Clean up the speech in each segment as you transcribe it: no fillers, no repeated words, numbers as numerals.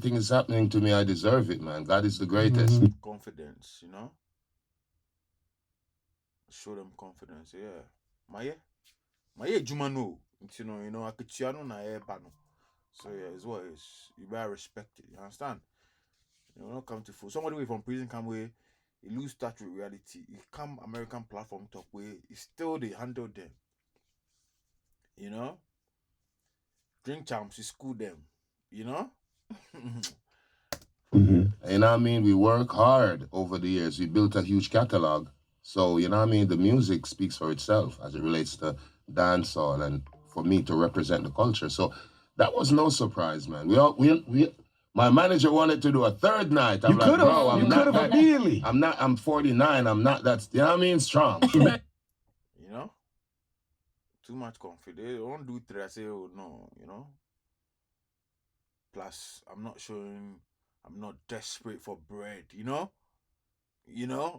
Everything is happening to me, I deserve it, man. God is the greatest. Confidence, show them confidence. Yeah, my Juma no, Akitiano na bano. So yeah, it's what it is. You better respect it. You understand? Not come to fool. Somebody away from prison come away, he lose touch with reality. He come American platform talk way, he still they handle them. Drink champs, he school them. You know? You know what I mean? We work hard over the years. We built a huge catalog. So, you know what I mean? The music speaks for itself as it relates to dancehall and for me to represent the culture. So that was no surprise, man. My manager wanted to do a third night. I'm like, bro, I'm not that immediately. I'm 49. I'm not that, you know what I mean? Strong. Too much confidence. They don't do three. I say, oh no. Plus, I'm not desperate for bread,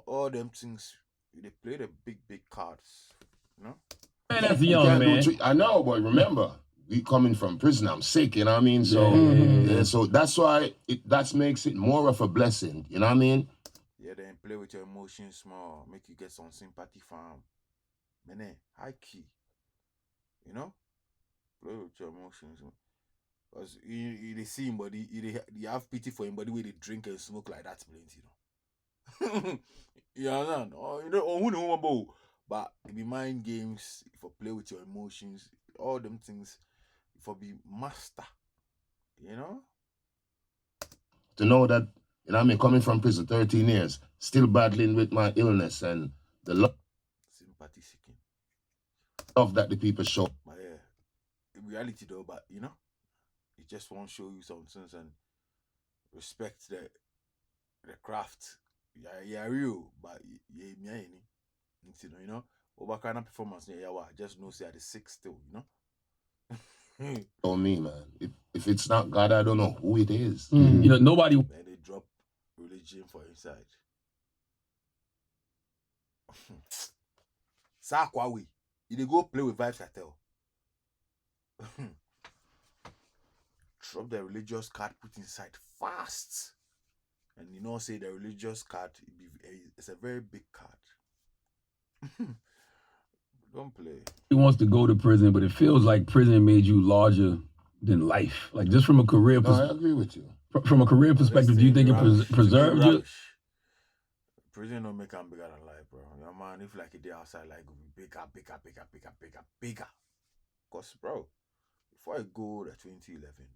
all them things. They play the big cards, That's young, man. I know, but remember, we coming from prison. I'm sick, you know what I mean? So, so that's why that makes it more of a blessing, you know what I mean? Yeah, then play with your emotions more, make you get some sympathy from, man, high key, play with your emotions. Because they see him, but they have pity for him, but the way they drink and smoke like that's plenty, You understand? Who know about? But it be mind games, if you play with your emotions, all them things, if you be master, To know that, you know what I mean, coming from prison 13 years, still battling with my illness and the sympathy seeking. Love that the people show. But yeah, in reality though, but it just won't show you some things and respect the craft. Yeah, real, but over kind of performance, just know say at the six still, Oh me, man. If it's not God, I don't know who it is. Nobody. And they drop religion for inside. Sakwawi, they go play with Vybz Kartel. Drop the religious card, put inside fast. And say the religious card, it's a very big card. Don't play. He wants to go to prison, but it feels like prison made you larger than life. Like just from a career perspective. I agree with you. From a career perspective, do you think it preserved you? Prison don't make them bigger than life, bro. Yeah, man, if like a day outside, like bigger. Cause, bro, before I go to 2011,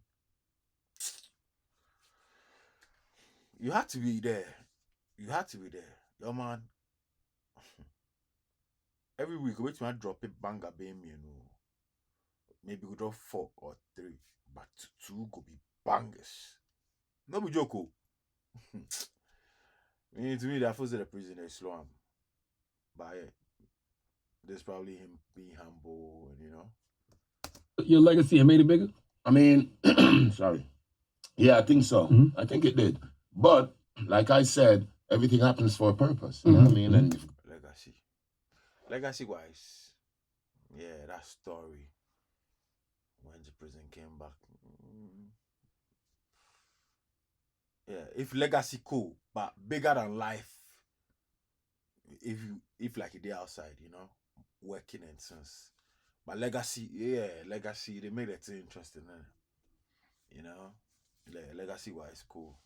you had to be there. Yo, man. Every week, wait till I drop a banger, baby, Maybe we drop 4 or 3, but 2 go be bangers. No be joke. To me, that first the prisoner is slow. But yeah, there's probably him being humble and Your legacy, it made it bigger? I mean, sorry. Yeah, I think so. I think it did. But like I said, everything happens for a purpose. You know what I mean? And legacy wise, yeah, that story when the prison came back. Yeah, if legacy cool, but bigger than life. If like a day outside, working and things. But legacy, they made it interesting, legacy wise cool.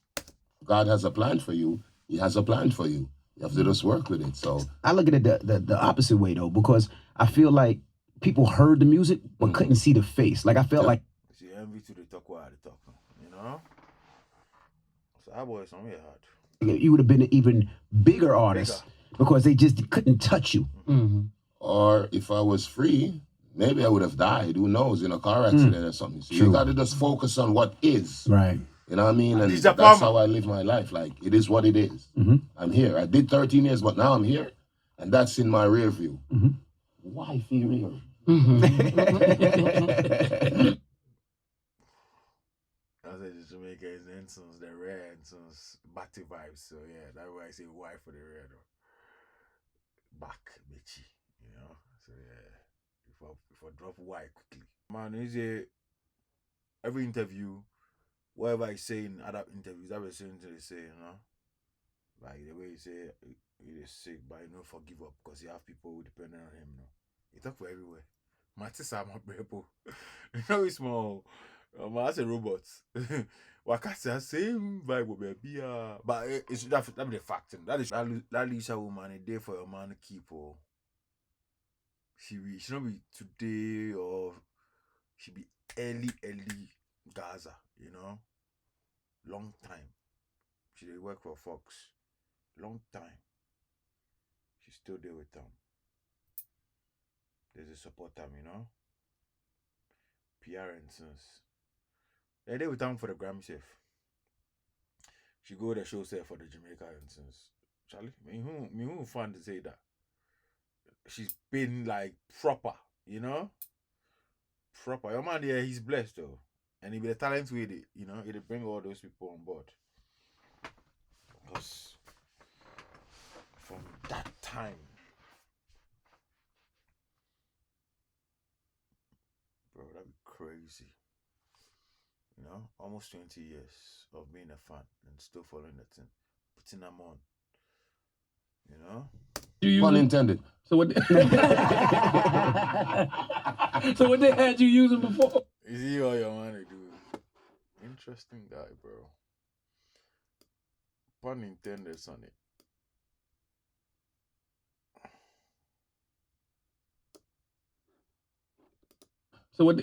God has a plan for you. He has a plan for you. You have to just work with it. So I look at it the opposite way though, because I feel like people heard the music but couldn't see the face. Like I felt like see envy to the talk while they talk, So I boys on here hard. You would have been an even bigger artist because they just couldn't touch you. Or if I was free, maybe I would have died. Who knows, in a car accident or something. So you got to just focus on what is. Right. You know what I mean? And that's how I live my life. Like, it is what it is. I'm here. I did 13 years, but now I'm here. And that's in my rear view. Why feel real? I said the Jamaica is ensigns, the rare ensigns, batty vibes. So yeah, that's why I say why for the rare though. Back, bitchy, So yeah, if I drop why quickly. Man, every interview, whatever he say in other interviews, that was saying to say, you know, like the way he say he is sick, but you know, forgive up because you have people who depend on him. You know, he talk for everywhere. Matisse are my people. You know, it's small. As a robot. Wakasa same vibe will be but it's that be the fact. That is that Lisa woman a day for your man to keep or she not be today or she be early Gaza, you know. Long time. She did work for Fox. Long time. She's still there with them. There's a support them, you know. PR and since. They're there with them for the Grammy safe. She go the show safe for the Jamaica and since. Charlie, me who fun to say that. She's been like proper, you know? Proper. Your man there, he's blessed though. And he be the talent with it, you know, it'll bring all those people on board. Because from that time, bro, that'd be crazy. You know, almost 20 years of being a fan and still following the thing, putting them on. You know? Pun intended. So what? So what they had you using before? Is he all your man to do? Interesting guy, bro. Pun intended, on it. So what?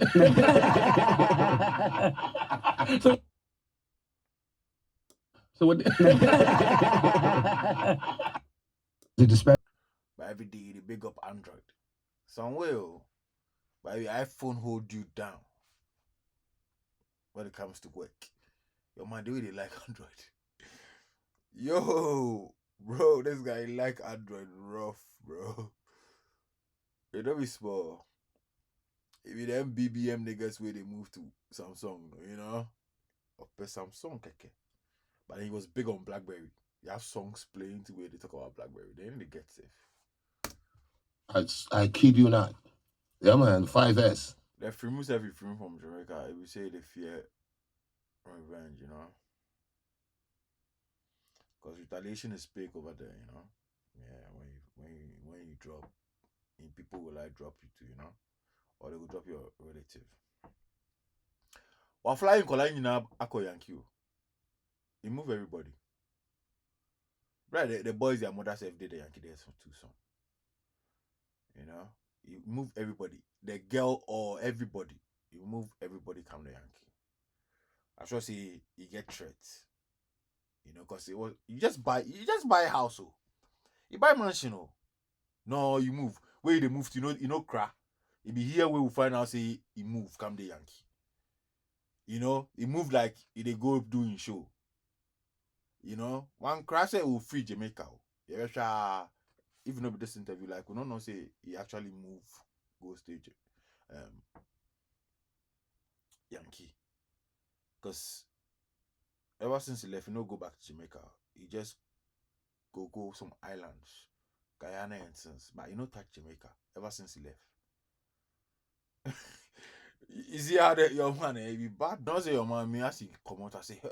So what? But every day they big up Android. Some will. But the iPhone hold you down when it comes to work. Your man, do they like Android? Yo, bro, this guy like Android rough, bro. They don't be small. If it them BBM niggas where they move to Samsung, you know? Or Samsung keke. But he was big on BlackBerry. You have songs playing to where they talk about BlackBerry. They didn't get safe. I kid you not. Yeah, man, 5S. They famous every film from Jamaica. If we say they fear revenge, you know? Because retaliation is big over there, you know? Yeah, when you drop, and people will like drop you too, you know? Or they will drop your relative. While flying Kolai Nina Ako Yankee, he move everybody. Right, the boys, their mother said did the Yankee days for 2 songs. You know, you move everybody, the girl or everybody. You move everybody, come the Yankee. I sure see you get threats. You know, cause it was you just buy a house, oh. You buy mansion, oh. No, you move. Where they move to, you know, cry. It be here where we find out say he move, come the Yankee. You know, he move like they go doing show. You know, one crash will free Jamaica. Oh. Yeah, even though this interview, like we don't know say he actually move go stage Yankee. Because ever since he left, he no go back to Jamaica. He just go some islands, Guyana and since, but he no touch Jamaica ever since he left. You see how that your man be bad? Don't say your man, me as he come out and say, hey,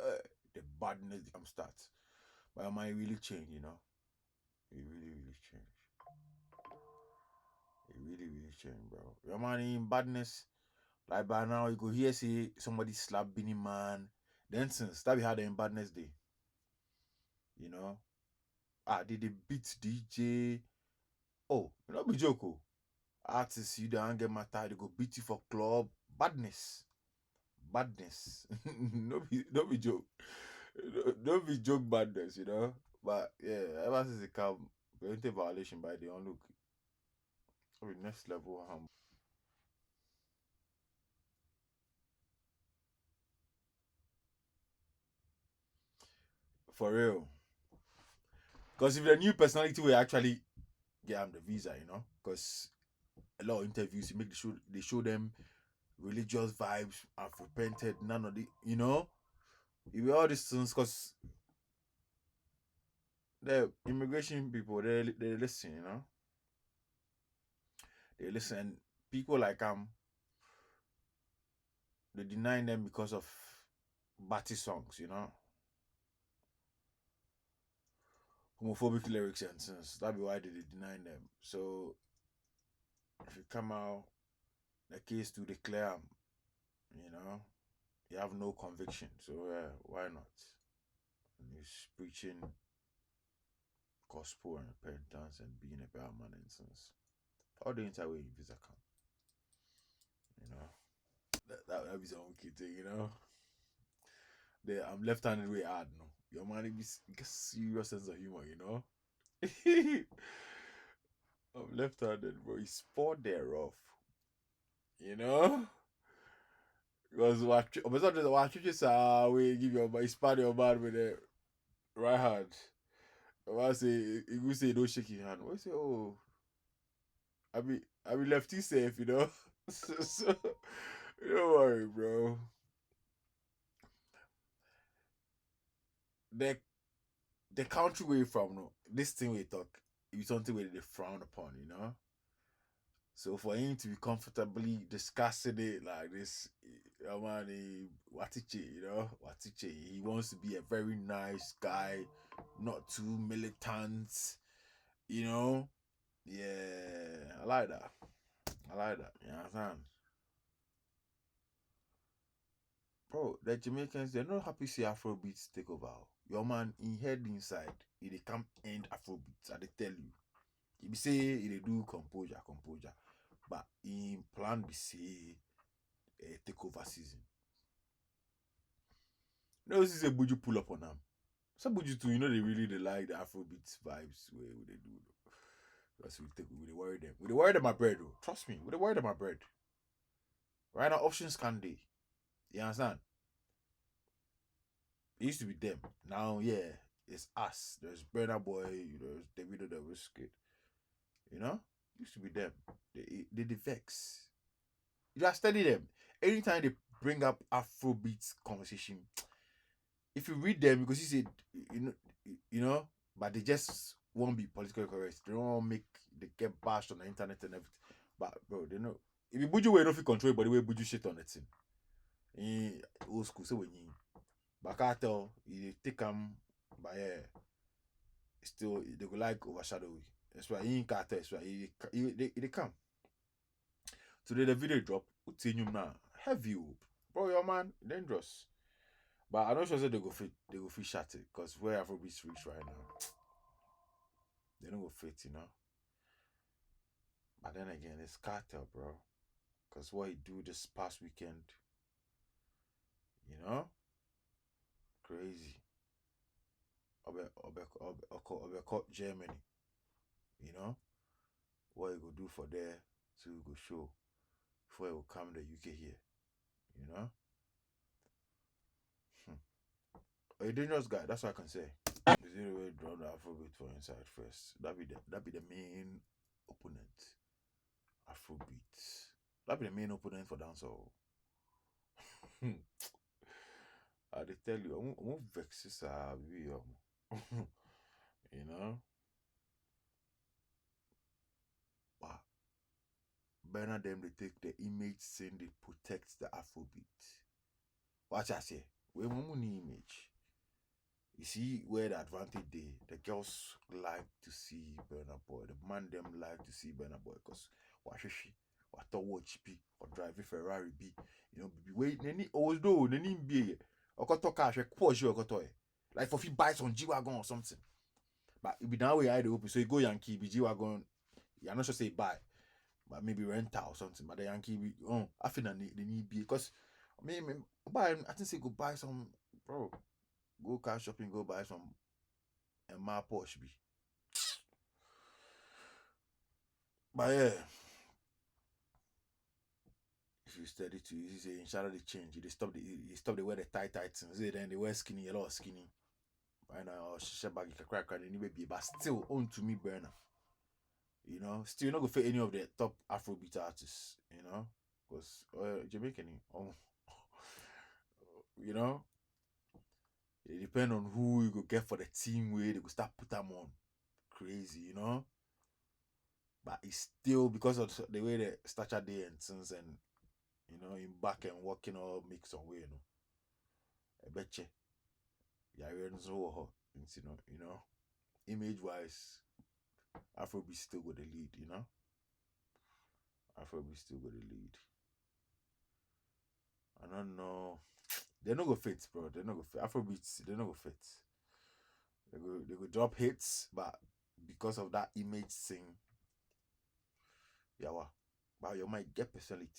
the badness come start. But your man really changed, you know. He really changed. He really changed, bro. Your man in badness. Like by now, you go hear say somebody slap Beanie Man. Then since that we had in badness day. You know? Did they beat DJ? Oh, you know be joke. Oh. Artists you don't get matter, they go beat you for club. Badness. no be joke. Don't be joke badness, you know. But yeah, ever since it come, parental violation by the unlook. Next level humble. For real. Because if the new personality will actually get them the visa, you know, because a lot of interviews you make they show them religious vibes, have repented, none of the, you know, you all these things, because the immigration people they listen, you know, they listen. People like they deny them because of batty songs, you know, homophobic lyrics and things. That'd be why they deny them. So if you come out the case to declare, you know, you have no conviction. So yeah, why not? And he's preaching gospel and repentance and being a bad man and things. All the entire way in his account. You know. That be some kid thing, you know. I'm left-handed way hard, no. Your man be serious sense of humor, you know. I'm left-handed, bro. He sport there rough. You know? Because I'm not just watch just we give your man span your man with the right hand. I say he go say don't shake his hand. What say, oh I mean lefty safe, you know. so don't worry, bro. The country where you from, no, this thing we talk is something where they frown upon, you know. So for him to be comfortably discussing it like this, man, Watiche, you know, Watiche, he wants to be a very nice guy, not too militant, you know. Yeah, I like that. I like that. You understand? Bro, the Jamaicans, they're not happy to see Afrobeats take over. Your man, in head inside, they come end Afrobeats, I they tell you. He be say he dey do composure, but in plan be say take over season. No, this is a Buju pull up on them. Some Buju too, you know they really like the Afrobeat vibes where they do. Because we dey worry them. We dey worry them my bread though. Trust me, we dey worry them my bread. Right now options can they. You understand? It used to be them. Now, yeah, it's us. There's Burna Boy, there's Davido the Wizkid. You know? It used to be them. They vex. You just study them. Anytime they bring up Afrobeats conversation, if you read them, because you say, you know, but they just won't be politically correct. They don't they get bashed on the internet and everything. But bro, they know if you Buju way, don't feel control, but the way Buju shit on the thing. In old school, so when you but Kartel, you take them, but yeah, still they go like overshadow. That's why in Kartel, that's why they come. Today the video drop. What's in you now? Heavy, bro, your man dangerous. But I'm not sure that they go fit shattered because where Afrobeats reach right now, they don't go fit, you know. But then again, it's Kartel, bro. Because what he do this past weekend, you know, crazy. Obe Germany, you know, what he go do for there to go show before he will come to the UK here, you know. A dangerous guy, that's what I can say. Is it way drop the Afrobeat for inside first? That be the main opponent. Afrobeat. That be the main opponent for dancehall. I they tell you, I won't vex this you know. But better them they take the image saying they protect the Afrobeat. Watch I say, we money image. You see where the advantage they the girls like to see Burna Boy, the man them like to see Burna Boy because watch she what watch be or drive a Ferrari be, you know, be wait any although any be okoto cash Porsche okoto like for if you buy some G-Wagon or something. But it be that way I do open so you go Yankee be G-Wagon, you're not sure say buy, but maybe rental or something. But the Yankee be I think they need be because I mean buy I think say go buy some bro. Go car shopping, go buy some my Porsche be. But yeah, if you study to you say inshallah they change. They stop the wear the tight things. Then they wear skinny, a lot of skinny. Right now, or shisha bag you can crack anyway be, but still own to me burner. You know, still not go fit any of the top Afrobeat artists. You know, because Jamaican, you know. It depends on who you go get for the team where they go start put them on. Crazy, you know. But it's still because of the way the stature day and things and you know in back and working all mix on way, you know. I betcha. Yeah, so you know, image wise, Afrobeat still got the lead, you know. Afrobeat still got the lead. I don't know. They're not gonna fit, bro. They're not gonna fit. Afrobeats, they're not gonna fit. They go drop hits, but because of that image thing, yeah, well, you might get personality.